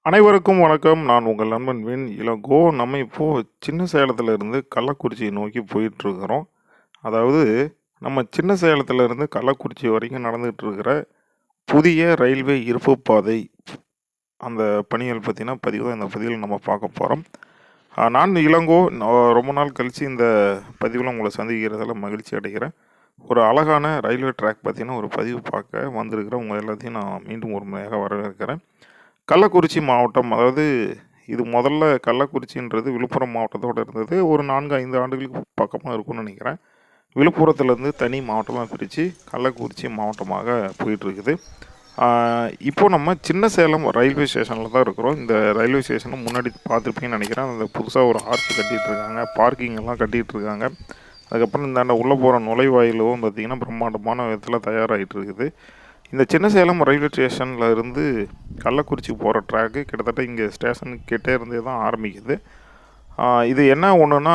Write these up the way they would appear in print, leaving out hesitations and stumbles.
அனைவருக்கும் வணக்கம். நான் உங்கள் நண்பன் இளங்கோ. நம்ம இப்போ சின்ன சேலத்துல இருந்து கள்ளக்குறிச்சியை நோக்கி போயிட்டுருக்கிறோம். அதாவது நம்ம சின்ன சேலத்துல இருந்து கள்ளக்குறிச்சி வரைக்கும் நடந்துட்டு இருக்கிற புதிய ரயில்வே இருப்பு பாதை அந்த பணிகள் பத்தின பதிவு தான் இந்த பதிவில நம்ம பார்க்க போறோம். நான் இளங்கோ. ரொம்ப நாள் கழிச்சு இந்த பதிவுல உங்கள சந்திக்கிறதுல மகிழ்ச்சி அடைகிறேன். ஒரு அழகான ரயில்வே ட்ராக் பத்தின ஒரு பதிவு பார்க்க வந்திருக்கிறேன். உங்க எல்லாத்தையும் நான் மீண்டும் ஒரு முறையாக வரவேற்கிறேன். கள்ளக்குறிச்சி மாவட்டம், அதாவது இது முதல்ல கள்ளக்குறிச்சின்றது விழுப்புரம் மாவட்டத்தோட இருந்தது. ஒரு 4, 5 ஆண்டுகளுக்கு பக்கமா இருக்கும்னு நினைக்கிறேன். விழுப்புரத்துலேருந்து தனி மாவட்டமா பிரிச்சு கள்ளக்குறிச்சி மாவட்டமாக போயிட்டுருக்குது. இப்போ நம்ம சின்ன சேலம் ரயில்வே ஸ்டேஷன்ல தான் இருக்கிறோம். இந்த ரயில்வே ஸ்டேஷன முன்னாடி பார்த்துருப்பீங்கன்னு நினைக்கிறேன். அந்த புதுசா ஒரு ஆர்ச் கட்டிட்டு இருக்காங்க. பார்க்கிங் எல்லாம் கட்டிட்டு இருக்காங்க. அதுக்கப்புறம் இந்தாண்ட உள்ள போற நுழைவாயிலும் பார்த்தீங்கன்னா, பிரம்மாண்டமான விதத்துல தயாராகிட்டு இருக்குது. இந்த சின்ன சேலம் ரயில்வே ஸ்டேஷன்ல இருந்து கள்ளக்குறிச்சி போகிற ட்ராக்கு கிட்டத்தட்ட இங்கே ஸ்டேஷனுக்கு கிட்டே இருந்தே தான் ஆரம்பிக்குது. இது என்ன ஒன்றுனா,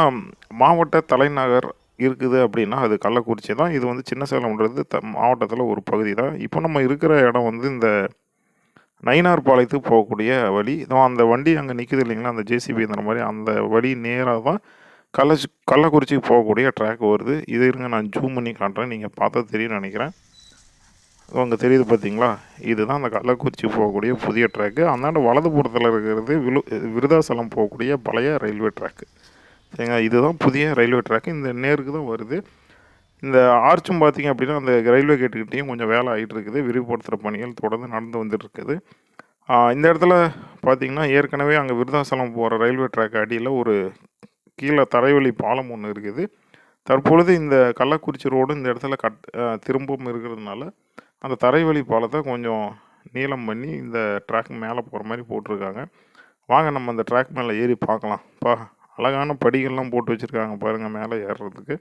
மாவட்ட தலைநகர் இருக்குது அப்படின்னா அது கள்ளக்குறிச்சி தான். இது வந்து சின்ன சேலம்ன்றது மாவட்டத்தில் ஒரு பகுதி தான். இப்போ நம்ம இருக்கிற இடம் வந்து இந்த நயினார்பாளையத்துக்கு போகக்கூடிய வழி. இதோ அந்த வண்டி அங்கே நிற்குது இல்லைங்களா, அந்த ஜேசிபி இந்த மாதிரி அந்த வழி நேராக தான் கள்ளக்குறிச்சிக்கு போகக்கூடிய ட்ராக் வருது. இது இருங்க, நான் ஜூம் பண்ணி காட்டுறேன். நீங்கள் பார்த்தா தெரியும்னு நினைக்கிறேன். அங்கே தெரியுது பார்த்தீங்களா? இதுதான் அந்த கள்ளக்குறிச்சி போகக்கூடிய புதிய ட்ராக்கு. அந்தாண்ட வலதுபுறத்தில் இருக்கிறது விருதாசலம் போகக்கூடிய பழைய ரயில்வே ட்ராக்கு. சரிங்களா? இதுதான் புதிய ரயில்வே ட்ராக்கு. இந்த நேருக்கு தான் வருது. இந்த ஆர்ச்சும் பார்த்தீங்க அப்படின்னா, அந்த ரயில்வே கேட்டுக்கிட்டேயும் கொஞ்சம் வேலை ஆகிட்டு இருக்குது. விரிவுபடுத்துகிற பணிகள் தொடர்ந்து நடந்து வந்துட்டு இருக்குது. இந்த இடத்துல பார்த்தீங்கன்னா, ஏற்கனவே அங்கே விருதாசலம் போகிற ரயில்வே ட்ராக் அடியில் ஒரு கீழே தரைவழி பாலம் ஒன்று இருக்குது. தற்பொழுது இந்த கள்ளக்குறிச்சி ரோடு இந்த இடத்துல திரும்பவும் இருக்கிறதுனால அந்த தரைவழி பாலத்தை கொஞ்சம் நீளம் பண்ணி இந்த ட்ராக் மேலே போகிற மாதிரி போட்டிருக்காங்க. வாங்க நம்ம அந்த ட்ராக் மேலே ஏறி பார்க்கலாம். அழகான படிகள்லாம் போட்டு வச்சுருக்காங்க பாருங்கள் மேலே ஏறுறதுக்கு.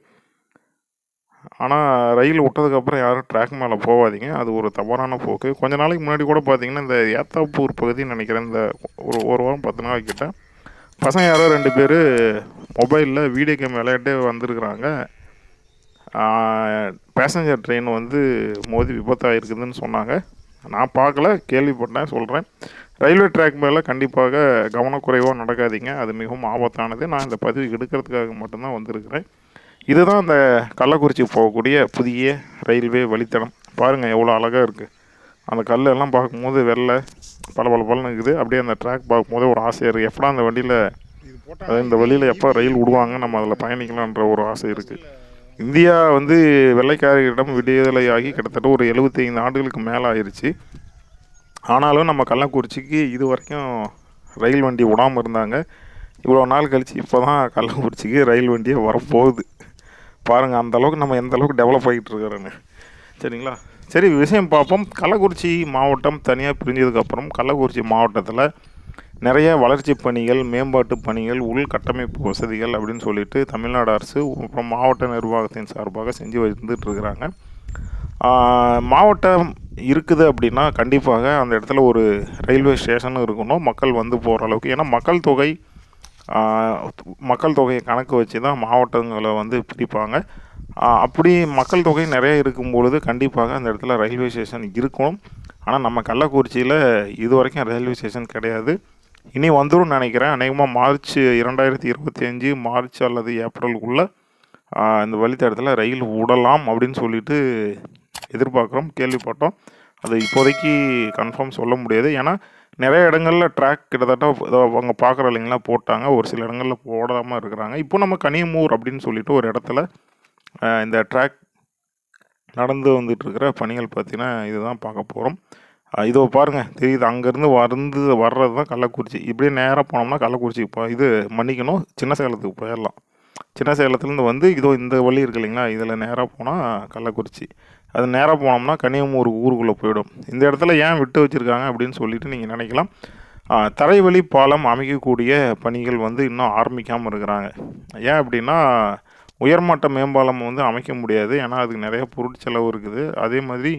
ஆனால் ரயில் விட்டதுக்கப்புறம் யாரும் ட்ராக் மேலே போகாதீங்க, அது ஒரு தவறான போக்கு. கொஞ்ச நாளைக்கு முன்னாடி கூட பார்த்தீங்கன்னா, இந்த ஏத்தாப்பூர் பகுதின்னு நினைக்கிறேன், இந்த ஒரு வாரம் 10 நாள் கிட்ட பசங்க யாரோ 2 பேர் மொபைலில் வீடியோ கேம் விளையாட்டே வந்திருக்கிறாங்க. பேசஞ்சர் ட்ரெயின் வந்து மோதி விபத்தாயிருக்குதுன்னு சொன்னாங்க. நான் பார்க்கல, கேள்விப்பட்டேன், சொல்கிறேன். ரயில்வே ட்ராக் மேலே கண்டிப்பாக கவனக்குறைவாக நடக்காதீங்க, அது மிகவும் ஆபத்தானது. நான் இந்த பதிவு எடுக்கிறதுக்காக மட்டும்தான் வந்திருக்கிறேன். இதுதான் அந்த கள்ளக்குறிச்சி போகக்கூடிய புதிய ரயில்வே வழித்தடம். பாருங்கள் எவ்வளோ அழகாக இருக்குது. அந்த கல்லெல்லாம் பார்க்கும்போது வெள்ளை பளபளன்னு இருக்குது. அப்படியே அந்த ட்ராக் பார்க்கும்போது ஒரு ஆசையாக இருக்குது. எப்படா அந்த வண்டியில் இந்த வழியில் எப்போ ரயில் விடுவாங்க, நம்ம அதில் பயணிக்கலான்ற ஒரு ஆசை இருக்குது. இந்தியா வந்து வெள்ளைக்காரர்களிடம் விடுதலையாகி கிட்டத்தட்ட ஒரு 75 ஆண்டுகளுக்கு மேலே ஆயிடுச்சு. ஆனாலும் நம்ம கள்ளக்குறிச்சிக்கு இது வரைக்கும் ரயில் வண்டி விடாமல் இருந்தாங்க. இவ்வளோ நாள் கழித்து இப்போ தான் கள்ளக்குறிச்சிக்கு ரயில் வண்டியே வரப்போகுது. பாருங்கள் அந்தளவுக்கு நம்ம எந்த அளவுக்கு டெவலப் ஆகிட்டு இருக்கிறோன்னு. சரிங்களா? சரி, விஷயம் பார்ப்போம். கள்ளக்குறிச்சி மாவட்டம் தனியாக பிரிஞ்சதுக்கப்புறம் கள்ளக்குறிச்சி மாவட்டத்தில் நிறைய வளர்ச்சி பணிகள், மேம்பாட்டு பணிகள், உள்கட்டமைப்பு வசதிகள் அப்படின்னு சொல்லிட்டு தமிழ்நாடு அரசு அப்புறம் மாவட்ட நிர்வாகத்தின் சார்பாக செஞ்சு வந்துட்டுருக்குறாங்க. மாவட்டம் இருக்குது அப்படின்னா கண்டிப்பாக அந்த இடத்துல ஒரு ரயில்வே ஸ்டேஷனும் இருக்கணும், மக்கள் வந்து போகிற அளவுக்கு. ஏன்னா மக்கள் தொகையை கணக்கு வச்சு தான் மாவட்டங்களை வந்து பிரிப்பாங்க. அப்படி மக்கள் தொகை நிறைய இருக்கும் பொழுது கண்டிப்பாக அந்த இடத்துல ரயில்வே ஸ்டேஷன் இருக்கணும். ஆனால் நம்ம கள்ளக்குறிச்சியில் இது வரைக்கும் ரயில்வே ஸ்டேஷன் கிடையாது. இனி வந்துடும் நினைக்கிறேன். அநேகமாக மார்ச் 2025 மார்ச் அல்லது ஏப்ரலுக்குள்ளே இந்த வழித்தடத்தில் ரயில் விடலாம் அப்படின்னு சொல்லிட்டு எதிர்பார்க்குறோம், கேள்விப்பட்டோம். அது இப்போதைக்கு கன்ஃபார்ம் சொல்ல முடியாது. ஏன்னா நிறைய இடங்களில் ட்ராக் கிட்டத்தட்ட அவங்க பார்க்குற இல்லைங்களா போட்டாங்க, ஒரு சில இடங்களில் போடாமல் இருக்கிறாங்க. இப்போ நம்ம கனியமூர் அப்படின்னு சொல்லிட்டு ஒரு இடத்துல இந்த ட்ராக் நடந்து வந்துட்டுருக்கிற பணிகள் பார்த்தீங்கன்னா இதுதான் பார்க்க போகிறோம். இதோ பாருங்கள் தெரியுது, அங்கேருந்து வர்றது தான் கள்ளக்குறிச்சி. இப்படியே நேராக போனோம்னா கள்ளக்குறிச்சிக்கு இது மன்னிக்கணும், சின்ன சேலத்துக்கு போயிடலாம். சின்ன சேலத்துலேருந்து வந்து இதோ இந்த வழி இருக்கு இல்லைங்களா, இதில் நேராக போனால் கள்ளக்குறிச்சி. அது நேராக போனோம்னா கன்னியாகுமரி ஊருக்குள்ளே போயிடும். இந்த இடத்துல ஏன் விட்டு வச்சுருக்காங்க அப்படின்னு சொல்லிட்டு நீங்கள் நினைக்கலாம். தரைவழி பாலம் அமைக்கக்கூடிய பணிகள் வந்து இன்னும் ஆரம்பிக்காமல் இருக்கிறாங்க. ஏன் அப்படின்னா, உயர்மட்ட மேம்பாலம் வந்து அமைக்க முடியாது. ஏன்னா அதுக்கு நிறைய பொருட்செலவு இருக்குது. அதே மாதிரி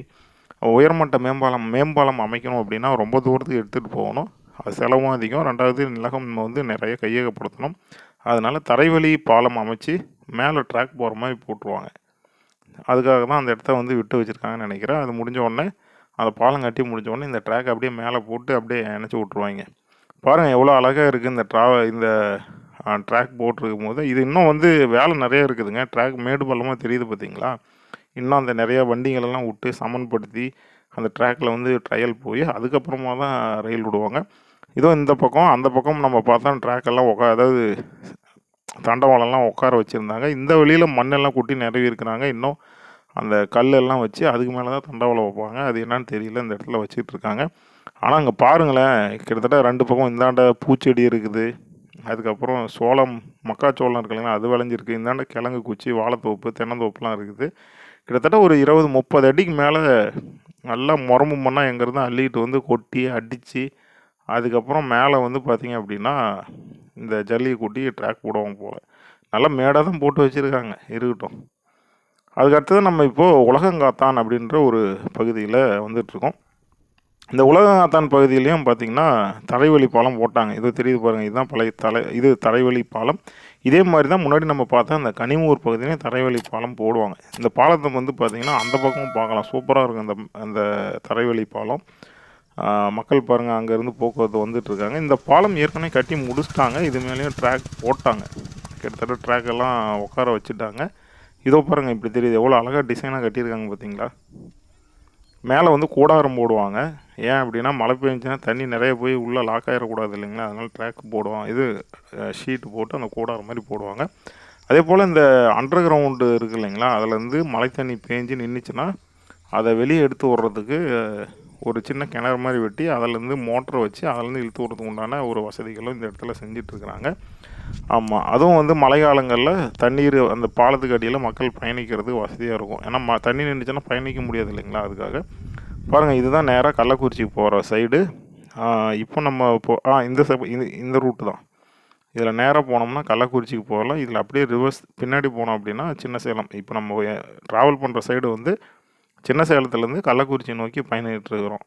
உயர்மட்ட மேம்பாலம் அமைக்கணும் அப்படின்னா ரொம்ப தூரத்துக்கு எடுத்துகிட்டு போகணும், அது செலவும் அதிகம். 2வது நிலகம் வந்து நிறைய கையகப்படுத்தணும். அதனால் தரைவழி பாலம் அமைச்சு மேலே ட்ராக் போகிற மாதிரி போட்டுருவாங்க. அதுக்காக தான் அந்த இடத்த வந்து விட்டு வச்சுருக்காங்கன்னு நினைக்கிறேன். அது முடிஞ்ச உடனே அந்த பாலம் கட்டி முடிஞ்ச உடனே இந்த ட்ராக் அப்படியே மேலே போட்டு அப்படியே இணைச்சி விட்ருவாங்க. பாருங்கள் எவ்வளோ அழகாக இருக்குது இந்த ட்ராக் போட்டிருக்கும் போது. இது இன்னும் வந்து வேலை நிறைய இருக்குதுங்க. ட்ராக் மேடு பள்ளமாக தெரியுது பார்த்தீங்களா? இன்னும் அந்த நிறையா வண்டிகளெல்லாம் விட்டு சமன்படுத்தி அந்த ட்ராக்கில் வந்து ட்ரையல் போய் அதுக்கப்புறமா தான் ரயில் விடுவாங்க. இதோ இந்த பக்கம் அந்த பக்கம் நம்ம பார்த்தா ட்ராக்கெல்லாம் அதாவது தண்டவாளம்லாம் உட்கார வச்சுருந்தாங்க. இந்த வழியில் மண்ணெல்லாம் கொட்டி நிரவி இருக்கிறாங்க. இன்னும் அந்த கல்லெல்லாம் வச்சு அதுக்கு மேலே தான் தண்டவாளம் வைப்பாங்க. அது என்னன்னு தெரியல, இந்த இடத்துல வச்சுட்டு இருக்காங்க. ஆனால் அங்கே பாருங்களேன், கிட்டத்தட்ட 2 பக்கம் இந்தாண்ட பூச்செடி இருக்குது. அதுக்கப்புறம் சோளம், மக்காச்சோளம் இருக்கு இல்லைங்களா, அது விளைஞ்சிருக்கு. இந்தாண்ட கிழங்கு குச்சி, வாழைத்தோப்பு, தென்னந்தோப்புலாம் இருக்குது. கிட்டத்தட்ட ஒரு 20, 30 அடிக்கு மேலே நல்லா முரம்பு மண்ணாக எங்கேருந்து அள்ளிட்டு வந்து கொட்டி அடித்து அதுக்கப்புறம் மேலே வந்து பார்த்திங்க அப்படின்னா இந்த ஜல்லியை கொட்டி ட்ராக் போடுவாங்க போல். நல்லா மேடாக தான் போட்டு வச்சுருக்காங்க, இருக்கட்டும். அதுக்கடுத்தது நம்ம இப்போது உலகங்காத்தான் அப்படின்ற ஒரு பகுதியில் வந்துட்டுருக்கோம். இந்த உலகங்காத்தான் பகுதியிலையும் பார்த்திங்கன்னா தரைவழி பாலம் போட்டாங்க. இது தெரியுது பாருங்கள், இதுதான் பழைய இது தரைவழி பாலம். இதே மாதிரி தான் முன்னாடி நம்ம பார்த்தா அந்த கனிமூர் பகுதியிலையும் தரைவழி பாலம் போடுவாங்க. இந்த பாலத்தை வந்து பார்த்திங்கன்னா அந்த பக்கமும் பார்க்கலாம், சூப்பராக இருக்கும் அந்த தரைவழி பாலம். மக்கள் பாருங்கள் அங்கேருந்து போக்குவரத்து வந்துட்டுருக்காங்க. இந்த பாலம் ஏற்கனவே கட்டி முடிச்சிட்டாங்க. இது மேலேயும் ட்ராக் போட்டாங்க. கிட்டத்தட்ட ட்ராக்கெல்லாம் உட்கார வச்சுட்டாங்க. இதோ பாருங்கள், இப்படி தெரியுது எவ்வளோ அழகாக டிசைனாக கட்டியிருக்காங்க பார்த்தீங்களா? மேலே வந்து கூடாரம் போடுவாங்க. ஏன் அப்படின்னா மழை பெஞ்சுன்னா தண்ணி நிறைய போய் உள்ளே லாக் ஆகிடக்கூடாது இல்லைங்களா, அதனால் ட்ராக் போடுவாங்க. இது ஷீட்டு போட்டு அந்த கூடாரம் மாதிரி போடுவாங்க. அதே போல் இந்த அண்டர் கிரவுண்டு இருக்குது இல்லைங்களா, அதுலேருந்து மழை தண்ணி பேஞ்சு நின்றுச்சுன்னா அதை வெளியே எடுத்து விட்றதுக்கு ஒரு சின்ன கிணறு மாதிரி வெட்டி அதிலேருந்து மோட்டரை வச்சு அதிலேருந்து இழுத்து விட்றதுக்கு உண்டான ஒரு வசதிகளும் இந்த இடத்துல செஞ்சிட்ருக்குறாங்க. ஆமாம், அதுவும் வந்து மழை காலங்களில் தண்ணீர் அந்த பாலத்துக்கு அடியில் மக்கள் பயணிக்கிறதுக்கு வசதியாக இருக்கும். ஏன்னா தண்ணி நின்றுச்சுன்னா பயணிக்க முடியாது இல்லைங்களா, அதுக்காக. பாருங்கள், இதுதான் நேராக கள்ளக்குறிச்சிக்கு போகிற சைடு. இப்போ நம்ம இந்த ரூட்டு தான். இதில் நேராக போனோம்னா கள்ளக்குறிச்சிக்கு போகலாம். இதில் அப்படியே ரிவர்ஸ் பின்னாடி போனோம் அப்படின்னா சின்ன சேலம். இப்போ நம்ம ட்ராவல் பண்ணுற சைடு வந்து சின்ன சேலத்துலேருந்து கள்ளக்குறிச்சி நோக்கி பயணிட்டுருக்குறோம்.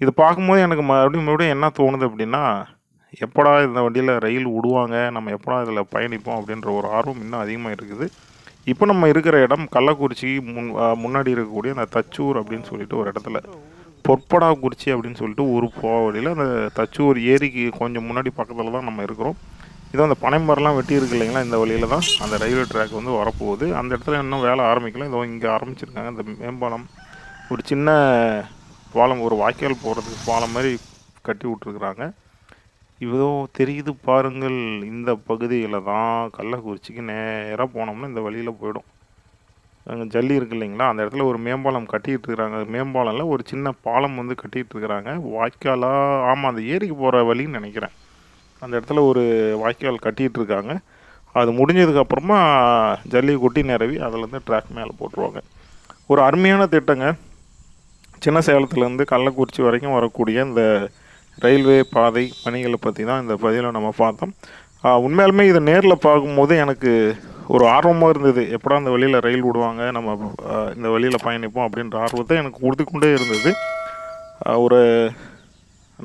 இது பார்க்கும்போது எனக்கு மறுபடியும் என்ன தோணுது அப்படின்னா, எப்படா இந்த வண்டியில் ரயில் விடுவாங்க, நம்ம எப்படா இதில் பயணிப்போம் அப்படின்ற ஒரு ஆர்வம் இன்னும் அதிகமாக இருக்குது. இப்போ நம்ம இருக்கிற இடம் கள்ளக்குறிச்சிக்கு முன்னாடி இருக்கக்கூடிய அந்த தச்சூர் அப்படின்னு சொல்லிட்டு ஒரு இடத்துல, பொற்படாக்குறிச்சி அப்படின்னு சொல்லிட்டு ஒரு வழியில் அந்த தச்சூர் ஏரிக்கு கொஞ்சம் முன்னாடி பக்கத்தில் தான் நம்ம இருக்கிறோம். இதோ அந்த பனைமரம்லாம் வெட்டி இருக்கு இல்லைங்களா, இந்த வழியில் தான் அந்த ரயில்வே ட்ராக் வந்து வரப்போகுது. அந்த இடத்துல இன்னும் வேலை ஆரம்பிக்கல. இதோ இங்கே ஆரம்பிச்சிருக்காங்க. இந்த மேம்பாலம், ஒரு சின்ன பாலம், ஒரு வாய்க்கால் போகிறதுக்கு பாலம் மாதிரி கட்டி விட்ருக்குறாங்க. இதோ தெரியுது பாருங்கள், இந்த பகுதியில் தான் கள்ளக்குறிச்சிக்கு நேராக போனோம்னா இந்த வழியில் போயிடும். அங்கே ஜல்லி இருக்குது இல்லைங்களா, அந்த இடத்துல ஒரு மேம்பாலம் கட்டிகிட்டு இருக்கிறாங்க. மேம்பாலம்ல ஒரு சின்ன பாலம் வந்து கட்டிகிட்டு இருக்கிறாங்க. வாய்க்காலாக, ஆமாம், அந்த ஏரிக்கு போகிற வழின்னு நினைக்கிறேன். அந்த இடத்துல ஒரு வாய்க்கால் கட்டிகிட்டு இருக்காங்க. அது முடிஞ்சதுக்கப்புறமா ஜல்லி கொட்டி நிரவி அதிலேருந்து ட்ராக் மேலே போட்டுருவாங்க. ஒரு அருமையான திட்டங்க. சின்ன சேலத்துலேருந்து கள்ளக்குறிச்சி வரைக்கும் வரக்கூடிய இந்த ரயில்வே பாதை பணிகளை பற்றி தான் இந்த பதிவில் நம்ம பார்த்தோம். உண்மையாலுமே இதை நேரில் பார்க்கும்போது எனக்கு ஒரு ஆர்வமாக இருந்தது. எப்படா இந்த வழியில் ரயில் விடுவாங்க, நம்ம இந்த வழியில் பயணிப்போம் அப்படின்ற ஆர்வத்தை எனக்கு கொடுத்துக்கொண்டே இருந்தது.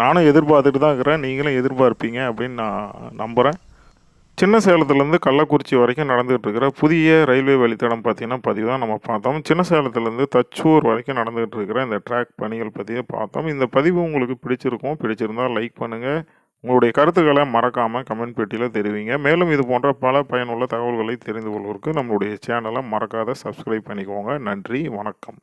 நானும் எதிர்பார்த்துட்டு தான் இருக்கிறேன், நீங்களும் எதிர்பார்ப்பீங்க அப்படின்னு நான் நம்புகிறேன். சின்ன சேலத்துலேருந்து கள்ளக்குறிச்சி வரைக்கும் நடந்துகிட்டு இருக்கிற புதிய ரயில்வே வழித்தடம் பார்த்தீங்கன்னா பதிவு தான் நம்ம பார்த்தோம். சின்ன சேலத்துலேருந்து தச்சூர் வரைக்கும் நடந்துகிட்டு இருக்கிற இந்த ட்ராக் பணிகள் பற்றியே பார்த்தோம். இந்த பதிவு உங்களுக்கு பிடிச்சிருந்தால் லைக் பண்ணுங்கள். உங்களுடைய கருத்துக்களை மறக்காமல் கமெண்ட் பெட்டியில் தெரிவிங்க. மேலும் இது போன்ற பல பயனுள்ள தகவல்களை தெரிந்து கொள்வதற்கு நம்மளுடைய சேனலை மறக்காத சப்ஸ்கிரைப் பண்ணிக்கோங்க. நன்றி, வணக்கம்.